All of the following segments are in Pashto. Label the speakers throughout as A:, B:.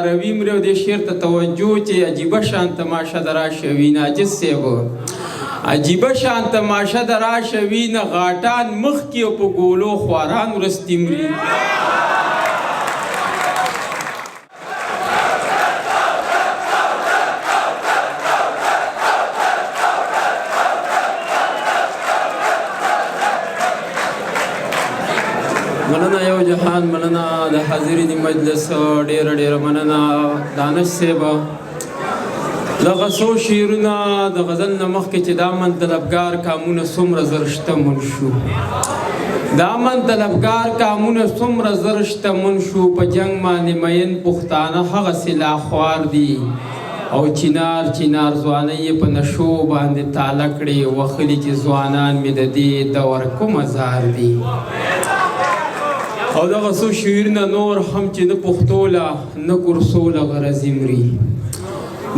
A: روي مرو دې شعر ته توجه چې عجیبه شان تماشه د راشه وي ناجس صاحب عجیبه شان تماشه د راشه وي نه غاټان مخکې او په ګولو خواران ورستي مري مننه یو جهان مننه د حاضرین مجلس ډیره ډیره مننه دانش صاحب دغه څو شعرونه د غزل نه مخکې چې دا من طلبګار کامونه څومره زر شتمن شو دا من طلبګار کامونه څومره زر شتمن شو په جنګ باندې مین پښتانه هغسې لاخوار دي او چینار چینار ځوانۍ یې په نشو باندې تاله کړې وخلي چې ځوانان مې د دې دور کومه زار دي او دغه څو شعرونه نور هم چې نه پښتو له نه کورسو له غرضي مري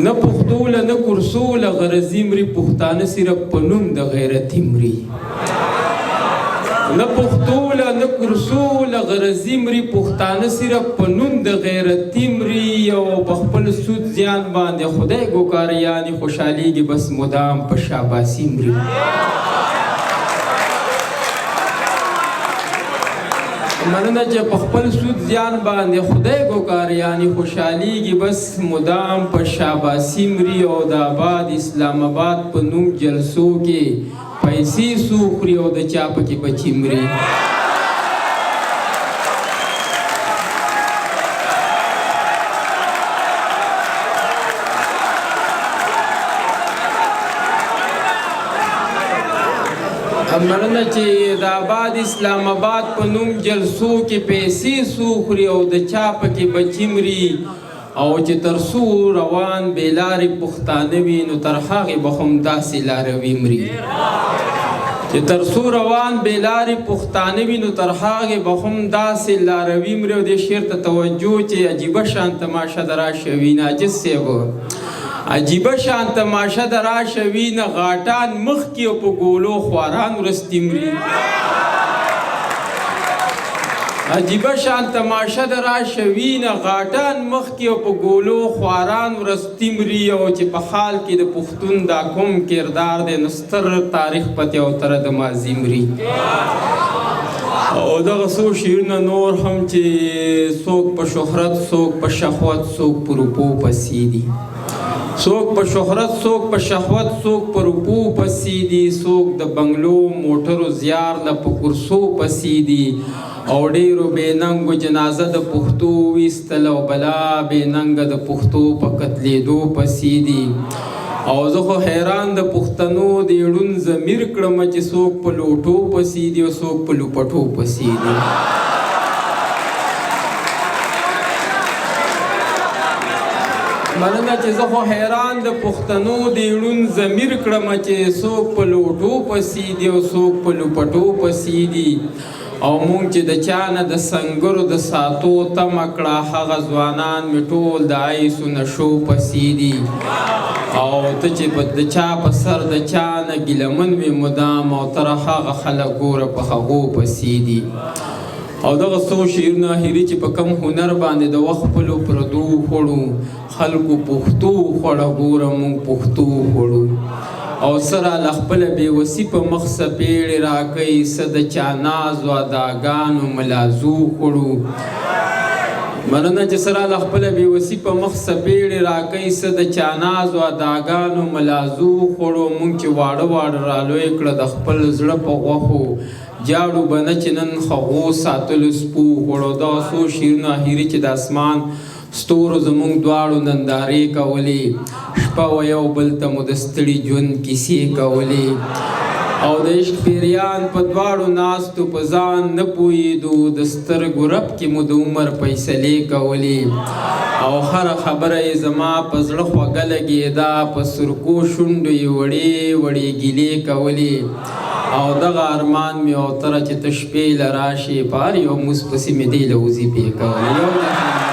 A: نه پښتو له نه کورسو له غرضي مري پښتانه صرف په نوم د غیرتي مري نه پښتو له نه کورسو له غرضي مري پښتانه صرف په نوم د غیرتي مري او په خپل سود زیان باندې خدای ګوکاریانې خوشحالېږي بس مدام په شاباسي مري مننه چې په خپل سود زیان باندې خدای ګوکاریانې خوشحالېږي بس مدام په شاباسي مري او د آباد اسلام آباد په نوم جلسو کې پیسې څو خوري او د چا پکې بچي مري مننه چې د آباد اسلام آباد په نوم جلسو کې پیسې څو خوري او د چا پکې بچي مري او چې تر څو روان بې لارې پښتانه وي نو تر هغې به هم داسې لاروي مري چې تر څو روان بې لارې پښتانه وي نو تر هغې به هم داسې لاروي مري او دې شعر ته توجه چې عجیبه شان تماشه د راشه وي ناجس صاحب عجیبه شان تماشه د راشه وي نه غاټان مخکې او په ګولو خواران ورستي مري عجیبه شان تماشه د راشه وي نه غاټان مخکې او په ګولو خواران ورستي مري او چې په حال کې د پښتون دا کوم کردار دی نو ستر تاریخ پتې او تره د ماضي مري او دغه څو شعرونه نور هم چې څوک په شهرت څوک په شهوت څوک په روپو پسې دي څوک په شهرت څوک په شهوت څوک په روپو پسې دي څوک د بنګلو موټرو زیار له په کورسو پسې دي او ډېرو بې ننګو جنازه د پښتو ویستل او بلا بې ننګه د پښتو په قتلېدو پسې دي او زه خو حیران د پښتنو د ړوند ضمیر کړمه چې څوک په لوټو پسې دي او څوک په لوپټو پسې دي مننه چې زه خو حیران د پښتنو د ړوند ضمیر کړمه چې څوک په لوټو پسې دي او څوک په لوپټو پسې دي او مونږ چې د چا نه د سنګرو د ساتو تمه کړه هغه ځوانان مې ټول د ایسو نشو پسې دي او ته چې د چا په سر د چا نه ګیلمن وي مدام او تر هغه خلک ګوره په هغو پسې دي او دغه څو شعرونه اخري چې په کم هنر باندې د وخت خپلو پردو خوړو خلکو پښتو خوړه ګوره مونږ پښتو خوړو او سره له خپله بېوسي په مخ څپېړې راکوي څه د چا ناز و اداګانو ملازو خوړو مننه چې سره له خپله بېوسي په مخ څپېړې راکوي څه د چا ناز و اداګانو ملازو خوړو مونږ چې واړه واړه رالوی کړه د خپل زړه په غوښو جاړو به نه چې نن هغو ساتلو سپو خوړو دغه څو شعرونه اخري چې د اسمان ستورو زموږ دواړو نندارې کولې شپه و یو بل ته مو د ستړي ژوند کیسې کولې او د عشق پیریان په دواړو ناستو په ځان نه پوهېدو د سترګو رپ کې مو د عمر فیصلې کولې او هره خبره یې زما په زړه خوږه لګېده په سرکو شونډو یې وړې وړې ګیلې کولې او دغه ارمان مې او تره چې ته شپې له راشې په هر یو مونځ پسې مې دې له وظیفې کولې